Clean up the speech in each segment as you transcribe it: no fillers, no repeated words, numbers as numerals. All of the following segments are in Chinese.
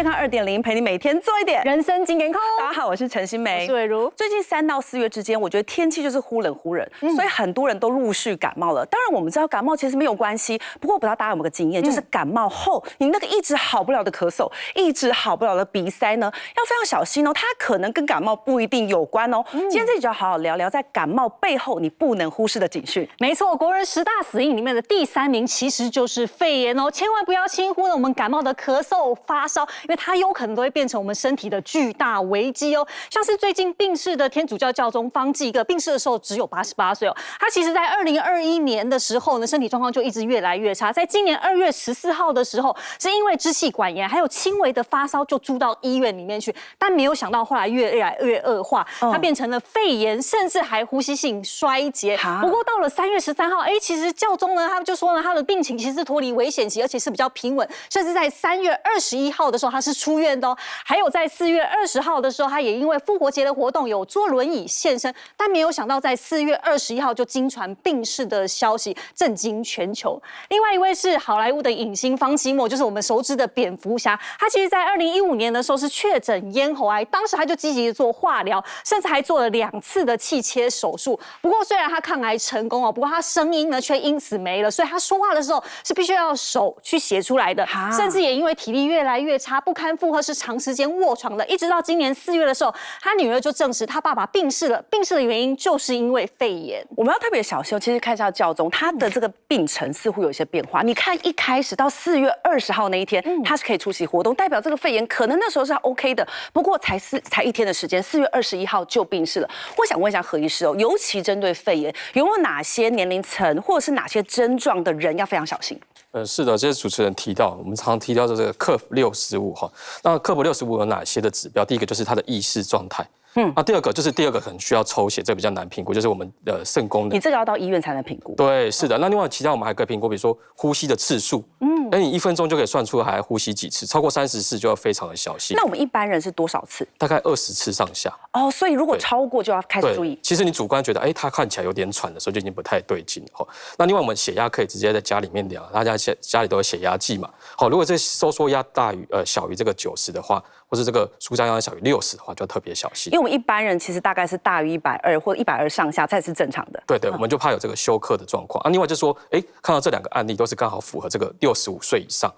康2.0，陪你每天做一点人生经典扣。大家好，我是陈欣梅，我是伟如。最近3到4月之间，我觉得天气就是忽冷忽热，所以很多人都陆续感冒了。当然，我们知道感冒其实没有关系，不过我不知道大家有没有个经验，就是感冒后你那个一直好不了的咳嗽，一直好不了的鼻塞呢，要非常小心哦，它可能跟感冒不一定有关哦。今天这集就要好好聊聊，在感冒背后你不能忽视的警讯。没错，国人10大死因里面的第3名其实就是肺炎哦，千万不要轻忽了我们感冒的咳嗽、发烧，因为它有可能都会变成我们身体的巨大危机哦。像是最近病逝的天主教教宗方济各，病逝的时候只有88岁哦。他其实在2021年的时候呢，身体状况就一直越来越差。在今年2月14号的时候，是因为支气管炎还有轻微的发烧，就住到医院里面去。但没有想到后来越来越恶化，它变成了肺炎，甚至还呼吸性衰竭。不过到了3月13号，其实教宗呢，他就说呢，他的病情其实脱离危险期，而且是比较平稳，甚至在3月21号的时候他是出院的哦。还有在4月20号的时候，他也因为复活节的活动有坐轮椅现身，但没有想到在4月21号就经传病逝的消息，震惊全球。另外一位是好莱坞的影星方基莫，就是我们熟知的蝙蝠侠，他其实在2015年的时候是确诊咽喉癌，当时他就积极做化疗，甚至还做了2次的气切手术。不过虽然他抗癌成功哦，不过他声音呢却因此没了，所以他说话的时候是必须要手去写出来的，甚至也因为体力越来越差，不堪负荷，是长时间卧床的。一直到今年4月的时候，他女儿就证实他爸爸病逝了，病逝的原因就是因为肺炎。我们要特别小心，其实看一下教宗他的这个病程似乎有一些变化。你看一开始到4月20号那一天，他是可以出席活动，代表这个肺炎可能那时候是 OK 的。不过才1天的时间，4月21号就病逝了。我想问一下何医师哦，尤其针对肺炎，有没有哪些年龄层或者是哪些症状的人要非常小心？是的，这些主持人提到，我们常常提到的这个 Curve65哈。那 Curve65有哪些的指标？第一个就是他的意识状态。那第二个可能需要抽血，这比较难评估，就是我们的肾功能。你这个要到医院才能评估。对，是的。那另外其他我们还可以评估，比如说呼吸的次数。你1分钟就可以算出还呼吸几次，超过30次就要非常的小心。那我们一般人是多少次？大概20次上下。哦，所以如果超过就要开始注意。其实你主观觉得，他看起来有点喘的时候，就已经不太对劲了。那另外我们血压可以直接在家里面量，大家家里都有血压计嘛。好，如果这收缩压小于这个90的话，或是这个舒张压小于60的话，就要特别小心。因为我们一般人其实大概是大于120或者120上下才是正常的。对，我们就怕有这个休克的状况。另外就是说，看到这2个案例都是刚好符合这个65岁以上。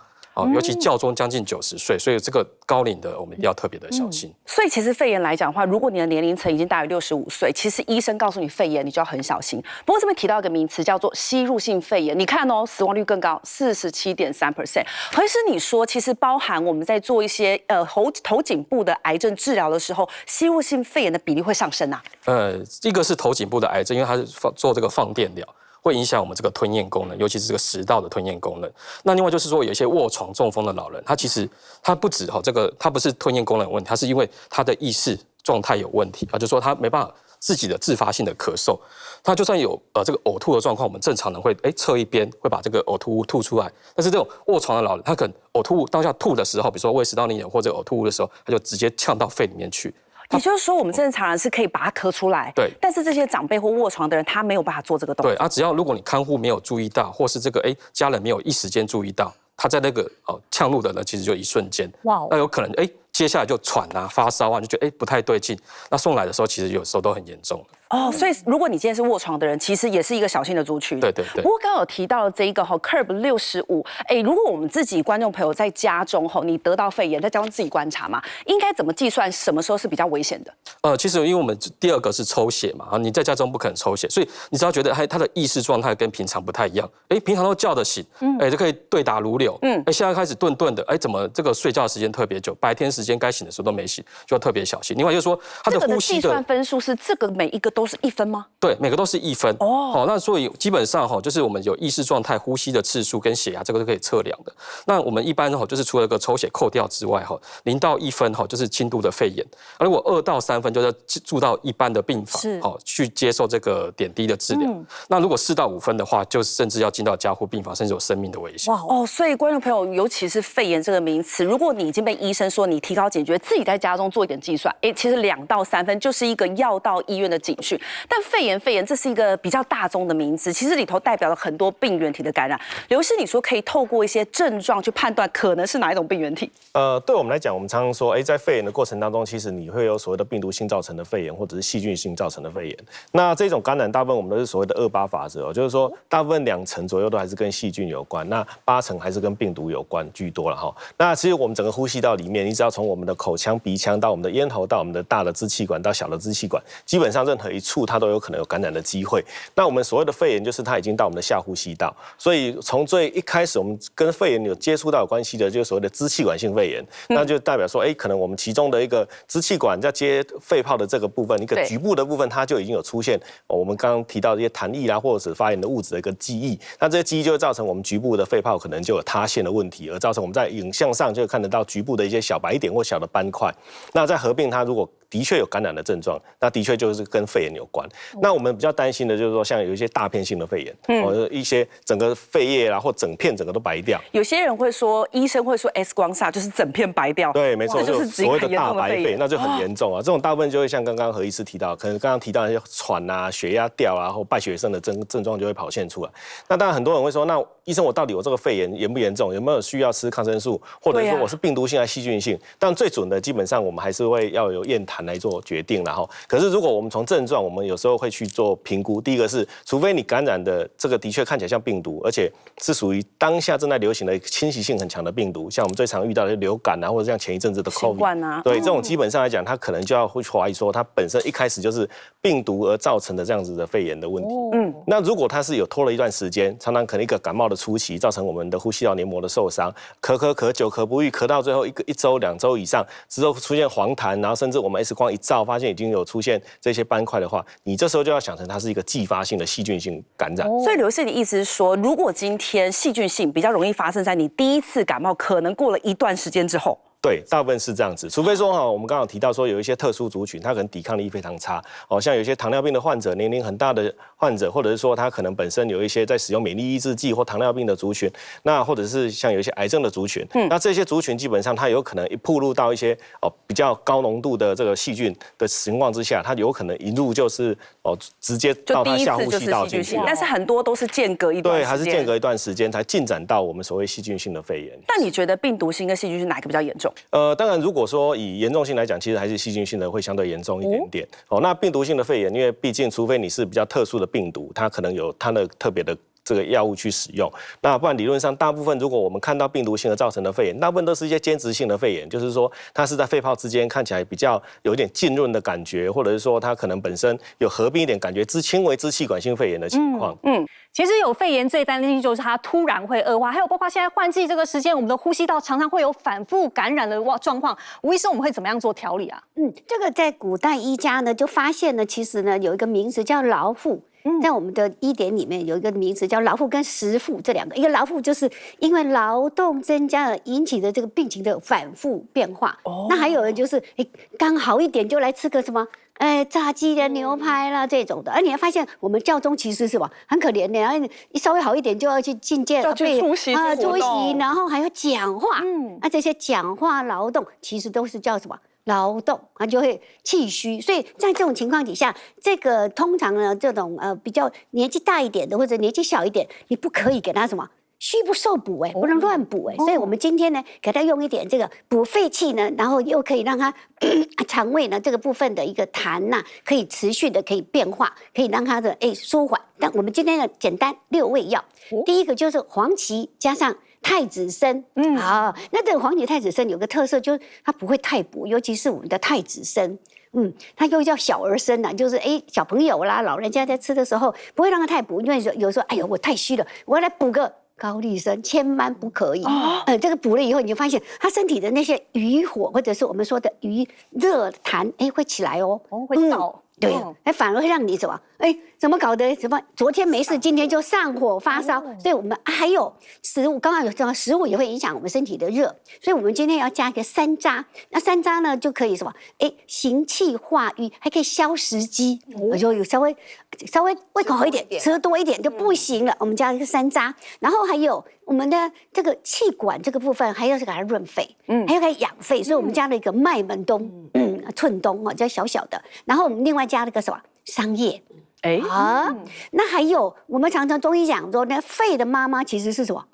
尤其教宗将近90岁，所以这个高龄的我们一定要特别的小心。所以其实肺炎来讲的话，如果你的年龄层已经大于65岁，其实医生告诉你肺炎，你就要很小心。不过这边提到一个名词叫做吸入性肺炎，你看哦，死亡率更高，47.3%。何医师，你说其实包含我们在做一些头颈部的癌症治疗的时候，吸入性肺炎的比例会上升啊？一个是头颈部的癌症，因为它是做这个放电疗。会影响我们这个吞咽功能，尤其是这个食道的吞咽功能。那另外就是说，有一些卧床中风的老人，他不止他不是吞咽功能有问题，他是因为他的意识状态有问题，就说他没办法自己的自发性的咳嗽。他就算有这个呕吐的状况，我们正常人会侧一边会把这个呕吐物吐出来，但是这种卧床的老人，他可能呕吐物当下吐的时候，比如说胃食道逆流或者呕吐物的时候，他就直接呛到肺里面去。也就是说，我们正常人是可以把它咳出来，对。但是这些长辈或卧床的人，他没有办法做这个动作。对只要如果你看护没有注意到，或是这个家人没有一时间注意到，他在那个呛入的呢，其实就一瞬间。哇！那有可能接下来就喘啊、发烧啊，就觉得不太对劲。那送来的时候，其实有时候都很严重。所以如果你今天是卧床的人，其实也是一个小心的族群。对。不过刚刚有提到的这一个Curve65，如果我们自己观众朋友在家中你得到肺炎，在家中自己观察嘛，应该怎么计算什么时候是比较危险的？其实因为我们第2个是抽血嘛，你在家中不可能抽血，所以你只要觉得他的意识状态跟平常不太一样，平常都叫得醒，就可以对答如流，现在开始顿顿的，怎么这个睡觉的时间特别久，白天时间该醒的时候都没醒，就要特别小心。另外就是说，他的呼吸计算分数是这个每一个都是1分吗？对，每个都是1分。那所以基本上就是我们有意识状态、呼吸的次数跟血压，这个都可以测量的。那我们一般就是除了个抽血扣掉之外，0到1分就是轻度的肺炎。如果2到3分分就是住到一般的病房，去接受这个点滴的治疗。那如果4到5分的话，就甚至要进到加护病房，甚至有生命的危险。所以观众朋友，尤其是肺炎这个名词，如果你已经被医生说你提高警觉，自己在家中做一点计算，其实2到3分就是一个要到医院的警讯。但肺炎这是一个比较大宗的名词，其实里头代表了很多病原体的感染。刘医师，你说可以透过一些症状去判断可能是哪一种病原体？对我们来讲，我们常常说，在肺炎的过程当中，其实你会有所谓的病毒性造成的肺炎，或者是细菌性造成的肺炎。那这种感染，大部分我们都是所谓的2-8法则，就是说，大部分2成左右都还是跟细菌有关，那8成还是跟病毒有关居多了哈。那其实我们整个呼吸道里面，你只要从我们的口腔、鼻腔到我们的咽喉，到我们的大的支气管到小的支气管，基本上任何一处它都有可能有感染的机会。那我们所谓的肺炎，就是它已经到我们的下呼吸道，所以从最一开始，我们跟肺炎有接触到有关系的，就是所谓的支气管性肺炎，那就代表说，可能我们其中的一个支气管在接肺泡的这个部分，一个局部的部分，它就已经有出现我们刚刚提到的一些痰液啦，或者是发炎的物质的一个记忆，那这些记忆就会造成我们局部的肺泡可能就有塌陷的问题，而造成我们在影像上就看得到局部的一些小白点或小的斑块。那在合并它如果的确有感染的症状，那的确就是跟肺炎有关。那我们比较担心的就是说，像有一些大片性的肺炎，一些整个肺叶啦或整片整个都白掉。有些人会说，医生会说 X 光下就是整片白掉。对，没错，就是所谓的大白肺，那就很严重啊。这种大部分就会像刚刚何医师提到，可能刚刚提到一些喘啊、血压掉啊或败血症的症状就会跑现出来。那当然很多人会说，那医生我到底我这个肺炎严不严重？有没有需要吃抗生素？或者说我是病毒性还是细菌性？但最准的基本上我们还是会要有验痰来做决定。然后，可是如果我们从症状，我们有时候会去做评估。第一个是，除非你感染的这个的确看起来像病毒，而且是属于当下正在流行的侵袭性很强的病毒，像我们最常遇到的流感啊，或者像前一阵子的 COVID 啊，对，这种基本上来讲，它可能就要会怀疑说，它本身一开始就是病毒而造成的这样子的肺炎的问题。那如果它是有拖了一段时间，常常可能一个感冒的初期，造成我们的呼吸道黏膜的受伤，咳久咳不愈，咳到最后一周、2周以上之后出现黄痰，然后甚至我们 X 光一照发现已经有出现这些斑块的话，你这时候就要想成它是一个继发性的细菌性感染。所以刘医师，你意思是说，如果今天细菌性比较容易发生在你第一次感冒，可能过了一段时间之后？对，大部分是这样子，除非说我们刚刚提到说有一些特殊族群，他可能抵抗力非常差，像有一些糖尿病的患者，年龄很大的患者，或者是说他可能本身有一些在使用免疫抑制剂或糖尿病的族群，那或者是像有一些癌症的族群，那这些族群基本上他有可能一暴露到一些比较高浓度的这个细菌的情况之下，他有可能一入就是直接到他下呼吸道进去，但是很多都是间隔一段时间，对，还是间隔一段时间才进展到我们所谓细菌性的肺炎。那你觉得病毒性跟细菌性哪一个比较严重？当然，如果说以严重性来讲，其实还是细菌性的会相对严重一点点。那病毒性的肺炎，因为毕竟除非你是比较特殊的病毒，它可能有它的特别的这个药物去使用，那不然理论上大部分如果我们看到病毒性而造成的肺炎，大部分都是一些间质性的肺炎，就是说它是在肺泡之间看起来比较有一点浸润的感觉，或者是说它可能本身有合并一点感觉，轻微支气管性肺炎的情况。其实有肺炎最担心就是它突然会恶化，还有包括现在换季这个时间，我们的呼吸道常常会有反复感染的状况。吴医生，我们会怎么样做调理啊？这个在古代医家呢就发现呢，其实呢有一个名词叫劳复。在我们的医典里面有一个名词叫劳复跟实复这两个，一个劳复就是因为劳动增加而引起的这个病情的反复变化，那还有人就是刚好一点就来吃个什么炸鸡的牛排啦这种的，而你还发现我们教宗其实是很可怜的，然后一稍微好一点就要去觐见，要去出席出席，然后还要讲话，那这些讲话劳动其实都是叫什么？劳动，它就会气虚，所以在这种情况底下，这个通常呢，这种比较年纪大一点的或者年纪小一点，你不可以给他什么虚不受补不能乱补所以我们今天呢，给他用一点这个补肺气呢，然后又可以让他肠胃呢这个部分的一个痰呐，可以持续的可以变化，可以让他的舒缓。但我们今天呢，简单6味药，第一个就是黄芪加上太子参，那这个黄芪太子参有个特色，就是它不会太补，尤其是我们的太子参，它又叫小儿参呐，就是小朋友啦、老人家在吃的时候不会让它太补，因为有时候哎呦我太虚了，我要来补个高丽参，千万不可以。这个补了以后，你就发现他身体的那些余火，或者是我们说的余热痰，会起来会燥。对，反而会让你什么？怎么搞的？怎么昨天没事，今天就上火发烧？所以我们还有食物，刚刚有讲食物也会影响我们身体的热，所以我们今天要加一个山楂。那山楂呢就可以什么？行气化瘀，还可以消食积。我就有稍微胃口好一点，吃多一点就不行了。我们加一个山楂，然后还有我们的这个气管这个部分，还要给它润肺，还要给它养肺，所以我们加了一个麦门冬，寸冬叫小小的。然后我们另外加了个什么桑叶。那还有我们常常中医讲说，那肺的妈妈其实是什么？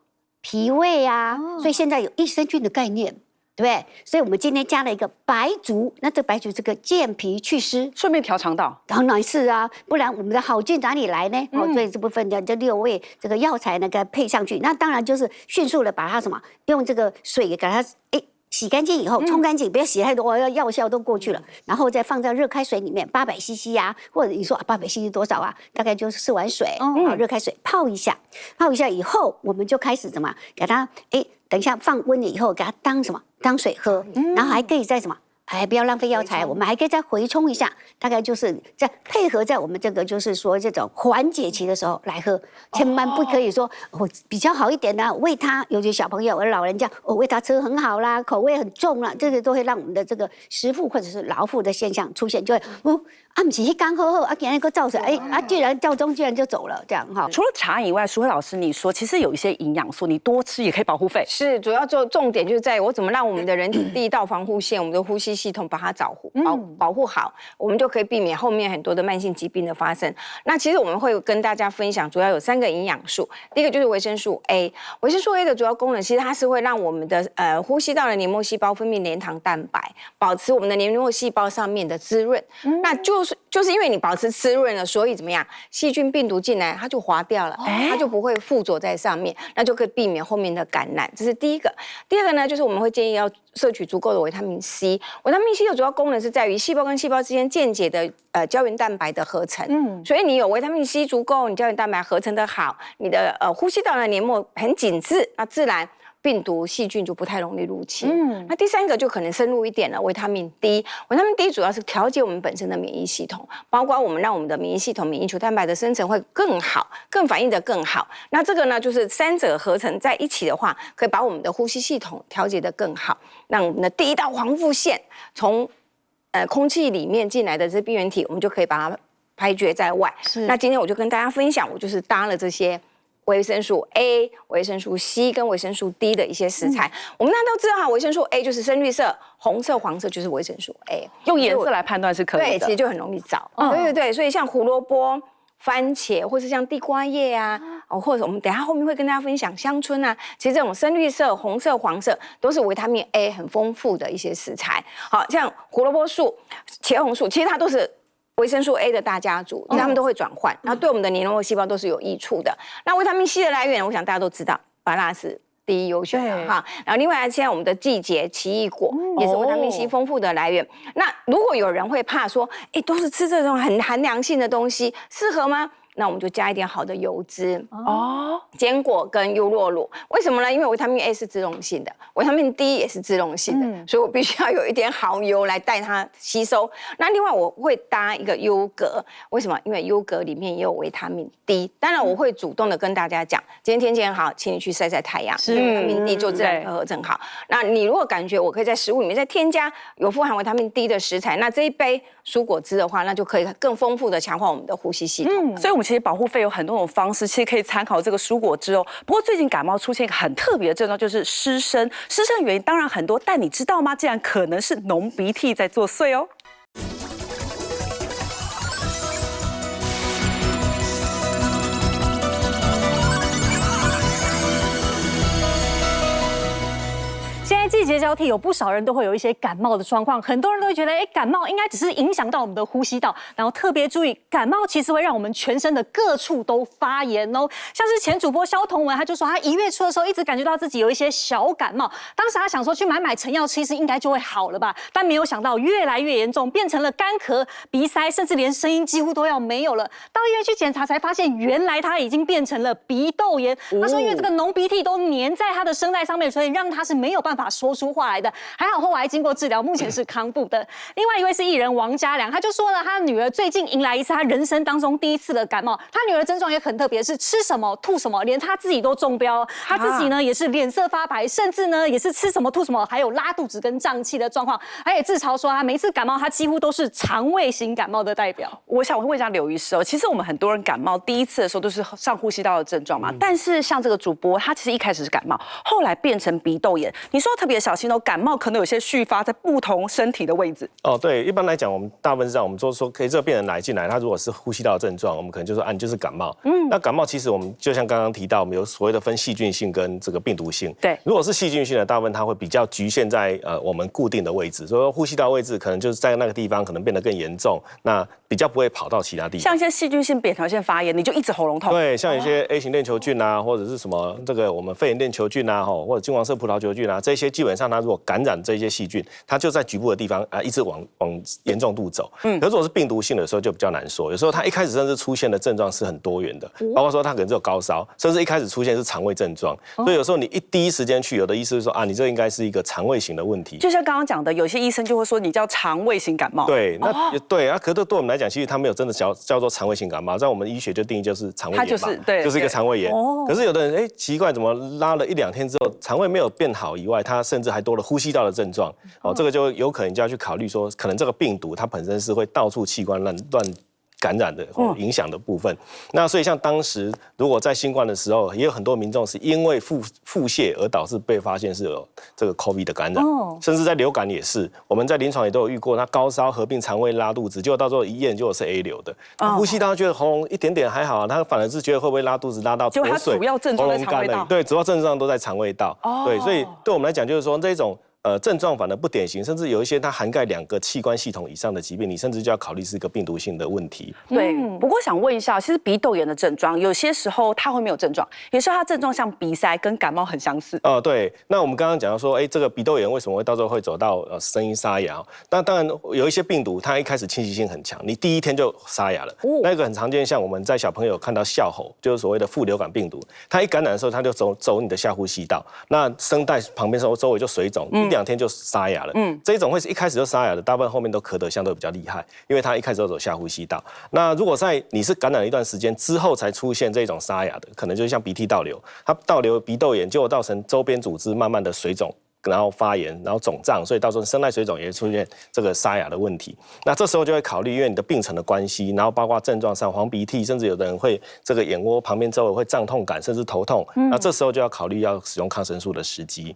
脾胃啊，所以现在有益生菌的概念，对不对？所以我们今天加了一个白术，那这白术这个健脾祛湿，顺便调肠道。当然是啊，不然我们的好菌哪里来呢？所以这部分的这6味这个药材呢，给它配上去，那当然就是迅速的把它什么，用这个水给它洗干净以后，冲干净，不要洗太多，药效都过去了，然后再放在热开水里面800cc 啊，或者你说800cc 多少啊？大概就是4碗水，热开水泡一下，泡一下以后，我们就开始怎么给它等一下放温了以后，给它当什么？当水喝，然后还可以再什么？不要浪费药材，我们还可以再回冲一下，大概就是在配合在我们这个就是说这种缓解期的时候来喝，千万不可以说比较好一点的喂他，尤其小朋友、老人家，喂他吃很好啦，口味很重啦，这个都会让我们的这个食腹或者是劳腹的现象出现，就会不是刚喝今天个造成居然教宗居然就走了这样哈。除了茶饮以外，淑慧老师你说其实有一些营养素，你多吃也可以保护肺。是，主要重点就是在于我怎么让我们的人体第一道防护线，我们的呼吸系统把它保护好，我们就可以避免后面很多的慢性疾病的发生。那其实我们会跟大家分享，主要有3个营养素。第一个就是维生素 A， 维生素 A 的主要功能，其实它是会让我们的呼吸道的黏膜细胞分泌黏糖蛋白，保持我们的黏膜细胞上面的滋润。那就是因为你保持滋润了，所以怎么样？细菌病毒进来，它就滑掉了，它就不会附着在上面，那就可以避免后面的感染。这是第一个。第二个呢，就是我们会建议要摄取足够的维他命 C。维他命 C 的主要功能是在于细胞跟细胞之间间接的胶原蛋白的合成。所以你有维他命 C 足够，你胶原蛋白合成的好，你的呼吸道的黏膜很紧致，那自然病毒细菌就不太容易入侵。那第3个就可能深入一点了，维他命 D。维他命 D 主要是调节我们本身的免疫系统，包括我们让我们的免疫系统免疫球蛋白的生成会更好，更反应得更好。那这个呢，就是3者合成在一起的话，可以把我们的呼吸系统调节得更好，让我们的第一道防护线从空气里面进来的这些病原体，我们就可以把它排绝在外。那今天我就跟大家分享，我就是搭了这些维生素 A、维生素 C 跟维生素 D 的一些食材。我们大家都知道哈，维生素 A 就是深绿色，红色、黄色就是维生素 A， 用颜色来判断是可以的。对，其实就很容易找。对，所以像胡萝卜、番茄，或是像地瓜叶啊，或者我们等一下后面会跟大家分享香椿啊，其实这种深绿色、红色、黄色都是维他命 A 很丰富的一些食材。好像胡萝卜素、茄红素，其实它都是维生素 A 的大家族，它们都会转换，然后对我们的黏膜细胞都是有益处的。那维他命 C 的来源，我想大家都知道，芭乐是第一优选的哈。然后另外现在我们的季节奇异果也是维他命 C 丰富的来源。那如果有人会怕说，都是吃这种很寒凉性的东西，适合吗？那我们就加一点好的油脂坚果跟优酪乳。为什么呢？因为维他命 A 是脂溶性的，维他命 D 也是脂溶性的，所以我必须要有一点好油来带它吸收。那另外我会搭一个优格，为什么？因为优格里面也有维他命 D。当然我会主动的跟大家讲，今天天气很好，请你去晒晒太阳，维他命 D 就自然合成好。那你如果感觉我可以在食物里面再添加有富含维他命 D 的食材，那这一杯蔬果汁的话，那就可以更丰富的强化我们的呼吸系统。所以我们其实保护肺有很多种方式，其实可以参考这个蔬果汁哦。不过最近感冒出现一个很特别的症状，就是湿声。湿声的原因当然很多，但你知道吗？竟然可能是浓鼻涕在作祟哦。季节交替，有不少人都会有一些感冒的状况，很多人都会觉得，感冒应该只是影响到我们的呼吸道，然后特别注意，感冒其实会让我们全身的各处都发炎哦。像是前主播萧彤雯，他就说他1月初的时候一直感觉到自己有一些小感冒，当时他想说去买成药，其实应该就会好了吧，但没有想到越来越严重，变成了干咳、鼻塞，甚至连声音几乎都要没有了。到医院去检查才发现，原来他已经变成了鼻窦炎。他说因为这个浓鼻涕都粘在他的声带上面，所以让他是没有办法说出话来的。还好后来经过治疗，目前是康复的。另外一位是艺人王嘉良，他就说了，他女儿最近迎来一次他人生当中第一次的感冒。他女儿症状也很特别，是吃什么吐什么，连他自己都中标。他自己呢也是脸色发白，甚至呢也是吃什么吐什么，还有拉肚子跟胀气的状况。他也自嘲说，他每一次感冒，他几乎都是肠胃型感冒的代表。我想问一下刘医师哦，其实我们很多人感冒第一次的时候都是上呼吸道的症状嘛，但是像这个主播，他其实一开始是感冒，后来变成鼻窦炎。你说要特别小心哦，感冒可能有些续发在不同身体的位置。哦，对，一般来讲，我们大部分是这样，我们说可以这个病人来进来，他如果是呼吸道的症状，我们可能就说啊，你就是感冒。那感冒其实我们就像刚刚提到，我们有所谓的分细菌性跟这个病毒性。对，如果是细菌性的，大部分它会比较局限在我们固定的位置，所以说呼吸道位置可能就是在那个地方可能变得更严重，那比较不会跑到其他地方。像一些细菌性扁桃腺发炎，你就一直喉咙痛。对，像有些 A 型链球菌啊，或者是什么这个我们肺炎链球菌啊，或者金黄色葡萄球菌啊，这些基本上它如果感染这些细菌，它就在局部的地方一直往严重度走。可是如果是病毒性的时候就比较难说，有时候它一开始甚至出现的症状是很多元的，包括说它可能只有高烧，甚至一开始出现是肠胃症状。所以有时候你第一时间去，有的医师说啊，你这应该是一个肠胃型的问题。就像刚刚讲的，有些医生就会说你叫肠胃型感冒。对，那对啊，可是对我们来讲，其实它没有真的叫做肠胃型感冒，在我们医学就定义就是肠胃炎嘛，就是一个肠胃炎。可是有的人奇怪，怎么拉了1-2天之后，肠胃没有变好以外，他甚至还多了呼吸道的症状。这个就有可能就要去考虑说，可能这个病毒它本身是会到处器官乱感染的影响的部分。那所以像当时如果在新冠的时候，也有很多民众是因为腹泻而导致被发现是有这个 COVID 的感染，甚至在流感也是，我们在临床也都有遇过，那高烧合并肠胃拉肚子，结果到时候一验就是 A 流的。呼吸道觉得喉咙一点点还好，他反而是觉得会不会拉肚子拉到脱水，主要症状在肠胃道。对，主要症状都在肠胃道。对，所以对我们来讲就是说这种。症状反而不典型，甚至有一些它涵盖2个器官系统以上的疾病，你甚至就要考虑是一个病毒性的问题。对，不过想问一下，其实鼻窦炎的症状有些时候它会没有症状，有时候它症状像鼻塞跟感冒很相似。对。那我们刚刚讲到说，这个鼻窦炎为什么会到时候会走到声音沙哑？那当然有一些病毒它一开始侵袭性很强，你第一天就沙哑了。那个很常见，像我们在小朋友看到哮吼，就是所谓的副流感病毒，它一感染的时候，它就走你的下呼吸道，那声带旁边周围就水肿。1-2天就沙哑了，这一种会是一开始就沙哑的，大部分后面都咳得相对比较厉害，因为它一开始都走下呼吸道。那如果在你是感染了一段时间之后才出现这种沙哑的，可能就像鼻涕倒流，它倒流鼻窦炎，结果造成周边组织慢慢的水肿。然后发炎，然后肿胀，所以到时候声带水肿也会出现这个沙哑的问题。那这时候就会考虑，因为你的病程的关系，然后包括症状上黄鼻涕，甚至有的人会这个眼窝旁边周围会胀痛感，甚至头痛。那这时候就要考虑要使用抗生素的时机。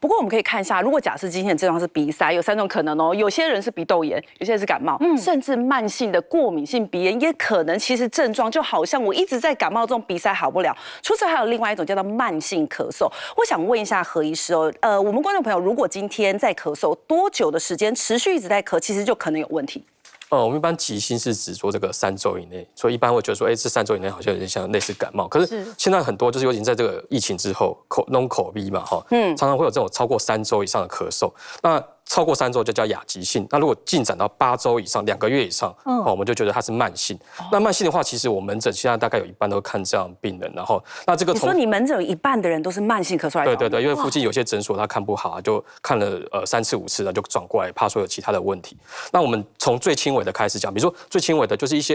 不过我们可以看一下，如果假设今天的症状是鼻塞，有3种可能哦。有些人是鼻窦炎，有些人是感冒，甚至慢性的过敏性鼻炎，也可能其实症状就好像我一直在感冒中鼻塞好不了。除此还有另外一种叫做慢性咳嗽。我想问一下何医师哦，我们观众朋友如果今天在咳嗽多久的时间持续一直在咳，其实就可能有问题。我们一般急性是指说这个3周以内，所以一般会觉得说，这3周以内好像有点像类似感冒。可是现在很多就是尤其在这个疫情之后，口鼻嘛，常常会有这种超过3周以上的咳嗽。那超过3周就叫亚急性，那如果进展到8周以上，2个月以上，我们就觉得它是慢性。那慢性的话，其实我门诊现在大概有一半都看这样的病人，然后那这个你说你门诊有一半的人都是慢性咳嗽来找你？对，因为附近有些诊所他看不好，就看了3次5次，然后就转过来，怕说有其他的问题。那我们从最轻微的开始讲，比如说最轻微的就是一些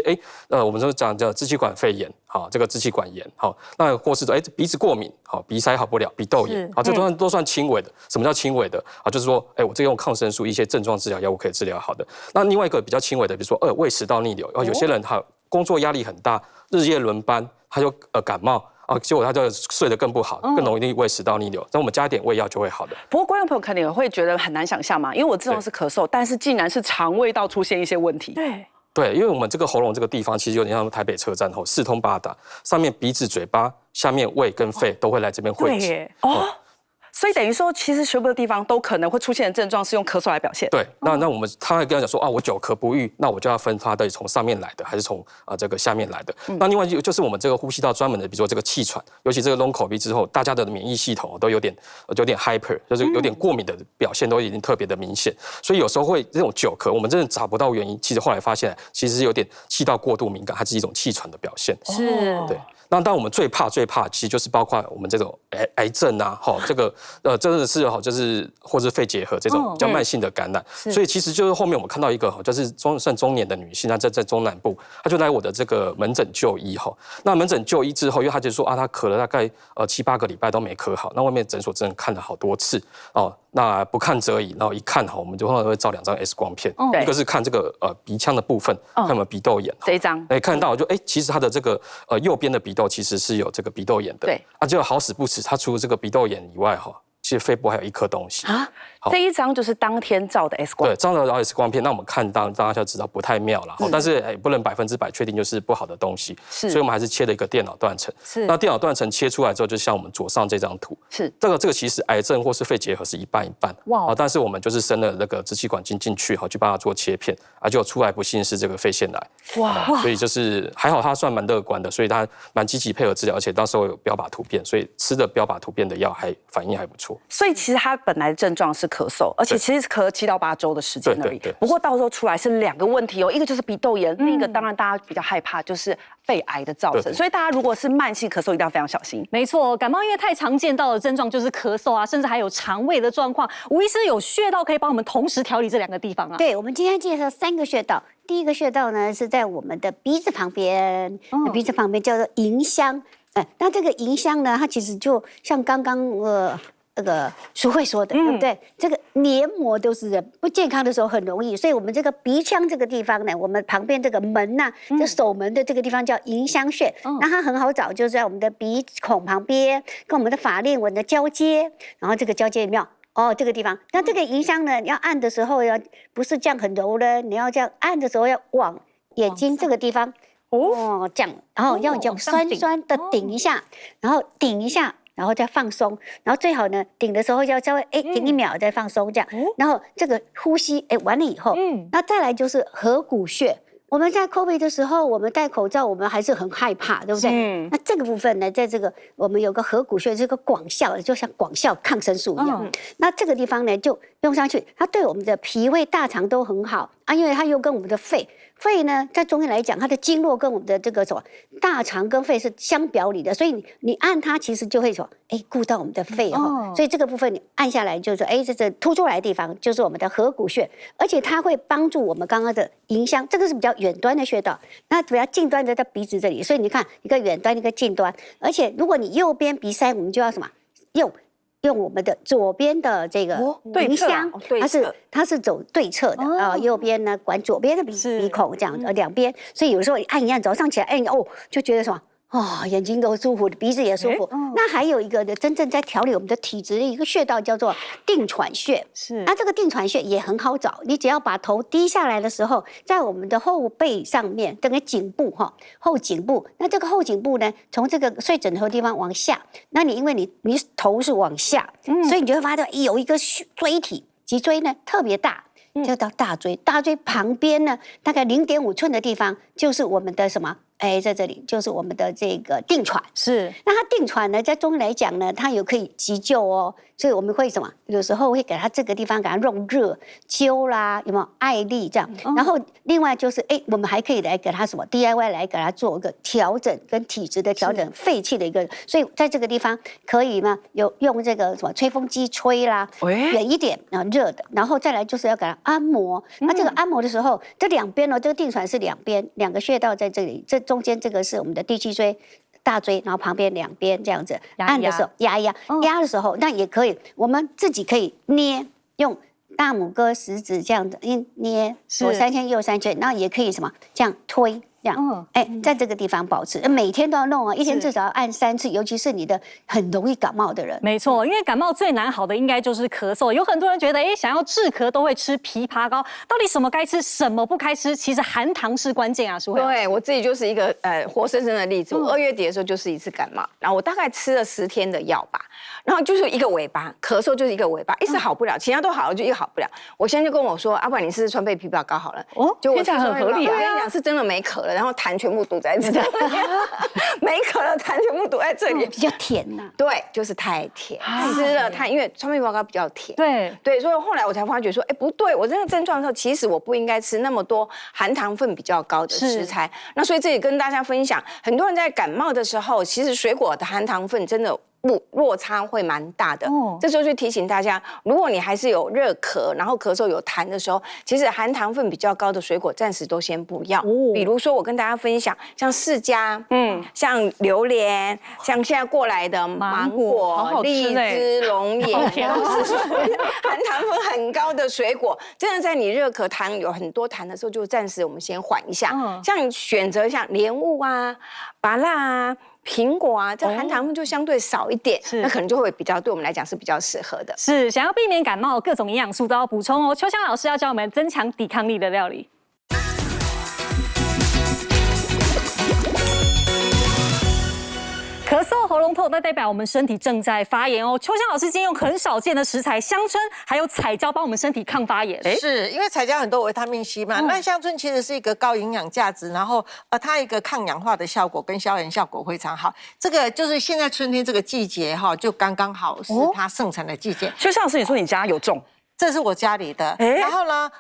我们说讲叫支气管肺炎，这个支气管炎，那或是鼻子过敏，鼻塞好不了，鼻窦炎，这都算轻微的。什么叫轻微的？就是说，我这用抗生素一些症状治疗药物可以治疗好的。那另外一个比较轻微的，比如说胃食道逆流，有些人他工作压力很大，日夜轮班，他就感冒。结果他就睡得更不好，更容易胃食道逆流。那我们加一点胃药就会好的。不过观众朋友可能也会觉得很难想象嘛，因为我知道是咳嗽，但是竟然是肠胃道出现一些问题。对，因为我们这个喉咙这个地方其实有点像台北车站4通八达，上面鼻子、嘴巴，下面胃跟肺都会来这边汇集。所以等于说，其实全部的地方都可能会出现的症状是用咳嗽来表现。对，那他会跟他讲说我久咳不愈，那我就要分他到底从上面来的还是从这个下面来的。那另外就是我们这个呼吸道专门的，比如说这个气喘，尤其这个 long COVID 之后，大家的免疫系统都有点 hyper， 就是有点过敏的表现都已经特别的明显，所以有时候会这种久咳，我们真的找不到原因。其实后来发现，其实是有点气道过度敏感，它是一种气喘的表现。是，对。那当我们最怕，其实就是包括我们这种癌症啊，这个真的是就是或是肺结核这种比较慢性的感染。所以其实就是后面我们看到一个就是算中年的女性，她在中南部，她就来我的这个门诊就医哈。那门诊就医之后，因为她就说她咳了大概7、8个礼拜都没咳好，那外面诊所真的看了好多次哦。那不看则已，然后一看我们就通常会照2张 X 光片，一个是看这个鼻腔的部分，看有没有鼻窦炎。这一张，看到就其实他的这个右边的鼻窦其实是有这个鼻窦炎的。对，就好死不死，他除了这个鼻窦炎以外其实肺部还有一颗东西啊。这一张就是当天照的 X 光，对，照了 X 光片，那我们看到大家就知道不太妙了。但是不能100%确定就是不好的东西，所以我们还是切了一个电脑断层。那电脑断层切出来之后，就像我们左上这张图，这个其实癌症或是肺结核是一半一半。哇！但是我们就是伸了那个支气管镜进去去帮它做切片，结果出来不幸是这个肺腺癌。哇！所以就是还好他算蛮乐观的，所以他蛮积极配合治疗，而且到时候有标靶突变，所以吃的标靶突变的药反应还不错。所以其实他本来的症状是咳嗽，而且其实是咳7到8周的时间而已。不过到时候出来是2个问题一个就是鼻窦炎，另一个当然大家比较害怕就是肺癌的造成。所以大家如果是慢性咳嗽，一定要非常小心。没错，感冒因为太常见到的症状就是咳嗽啊，甚至还有肠胃的状况。吴医师有穴道可以帮我们同时调理这2个地方啊？对，我们今天介绍3个穴道。第一个穴道呢是在我们的鼻子旁边，鼻子旁边叫做迎香。那这个迎香呢，它其实就像刚刚那个淑慧说的，对不对？这个黏膜都是不健康的时候很容易，所以我们这个鼻腔这个地方呢，我们旁边这个门呐，这守门的这个地方叫迎香穴。那它很好找，就是在我们的鼻孔旁边，跟我们的法令纹的交接，然后这个交接有没有？这个地方。那这个迎香呢，要按的时候不是这样很柔的，你要这样按的时候要往眼睛这个地方这样，然后要这样酸酸的顶一下，然后顶一下。然后再放松，然后最好呢，顶的时候要稍微顶1秒再放松这样，然后这个呼吸完了以后，那再来就是合谷穴。我们在 COVID 的时候，我们戴口罩，我们还是很害怕，对不对？那这个部分呢，在这个我们有个合谷穴，这个广效，就像广效抗生素一样。那这个地方呢，就用上去，它对我们的脾胃、大肠都很好啊，因为它又跟我们的肺呢，在中医来讲，它的经络跟我们的这个什么大肠跟肺是相表里的，所以你按它，其实就会说，顾到我们的肺所以这个部分你按下来，就是这凸出来的地方就是我们的合谷穴，而且它会帮助我们刚刚的迎香，这个是比较远端的穴道，那比较近端的在鼻子这里，所以你看一个远端一个近端，而且如果你右边鼻塞，我们就要什么用我们的左边的这个迎香，它是走对侧的右边呢管左边的鼻孔这样2边，所以有时候按一按早上起来就觉得什么眼睛都舒服，鼻子也舒服。那还有一个呢，真正在调理我们的体质的一个穴道叫做定喘穴。那这个定喘穴也很好找，你只要把头低下来的时候，在我们的后背上面，整个颈部后颈部。那这个后颈部呢，从这个睡枕头的地方往下，那因为你头是往下，所以你就会发现有一个椎体，脊椎呢特别大。就到大椎，大椎旁边呢，大概0.5寸的地方，就是我们的什么？在这里就是我们的这个定喘。那它定喘呢，在中医来讲呢，它有可以急救所以我们会什么？有时候会给它这个地方给它用热灸啦，有没有艾粒这样？然后另外就是我们还可以来给它什么 DIY 来给它做一个调整跟体质的调整，肺气的一个。所以在这个地方可以吗？有用这个什么吹风机吹啦，远一点热的，然后再来就是要给它按摩。那这个按摩的时候，这2边这个定喘是2边2个穴道在这里，这中间这个是我们的第7椎。大椎，然后旁边2边这样子按的时候压一压，压的时候那也可以，我们自己可以捏，用大拇哥食指这样子捏，左3圈右3圈，然后也可以什么这样推。这样，在这个地方保持，每天都要弄一天至少要按3次，尤其是你的很容易感冒的人。没错，因为感冒最难好的应该就是咳嗽。有很多人觉得，想要治咳都会吃枇杷膏，到底什么该吃，什么不该吃？其实含糖是关键啊，淑慧。对我自己就是一个活生生的例子。我2月底的时候就是一次感冒，然后我大概吃了10天的药吧，然后就是一个尾巴，咳嗽就是一个尾巴，一直好不了，其他都好了，就一个好不了。我现在就跟我说，不然你试试川贝枇杷膏好了。就我听起来很合理啊。我跟你讲，是真的没咳了。然后痰全部堵在这里，没咳了，痰全部堵在这里，比较甜呐。对，就是太甜，吃了太，因为川贝枇杷膏比较甜。对，所以后来我才发觉说，不对，我这个症状的时候，其实我不应该吃那么多含糖分比较高的食材。那所以这里跟大家分享，很多人在感冒的时候，其实水果的含糖分真的落差会蛮大的。这时候就提醒大家，如果你还是有热咳，然后咳嗽有痰的时候，其实含糖分比较高的水果暂时都先不要。比如说我跟大家分享，像释迦，像榴莲，像现在过来的芒果、荔枝、龙眼，都是含糖分很高的水果。真的在你热咳痰有很多痰的时候，就暂时我们先缓一下。像选择像莲雾啊、芭乐啊、苹果啊，这含糖分就相对少一点，那可能就会比较对我们来讲是比较适合的。是想要避免感冒，各种营养素都要补充哦。秋香老师要教我们增强抵抗力的料理。咳嗽、喉咙痛，那代表我们身体正在发炎哦。秋香老师今天用很少见的食材香椿，还有彩椒帮我们身体抗发炎。是因为彩椒很多维他命 C 嘛，那香椿其实是一个高营养价值，然后它一个抗氧化的效果跟消炎效果非常好。这个就是现在春天这个季节哈，就刚刚好是它盛产的季节。秋香老师，你说你家有种？这是我家里的，然后呢，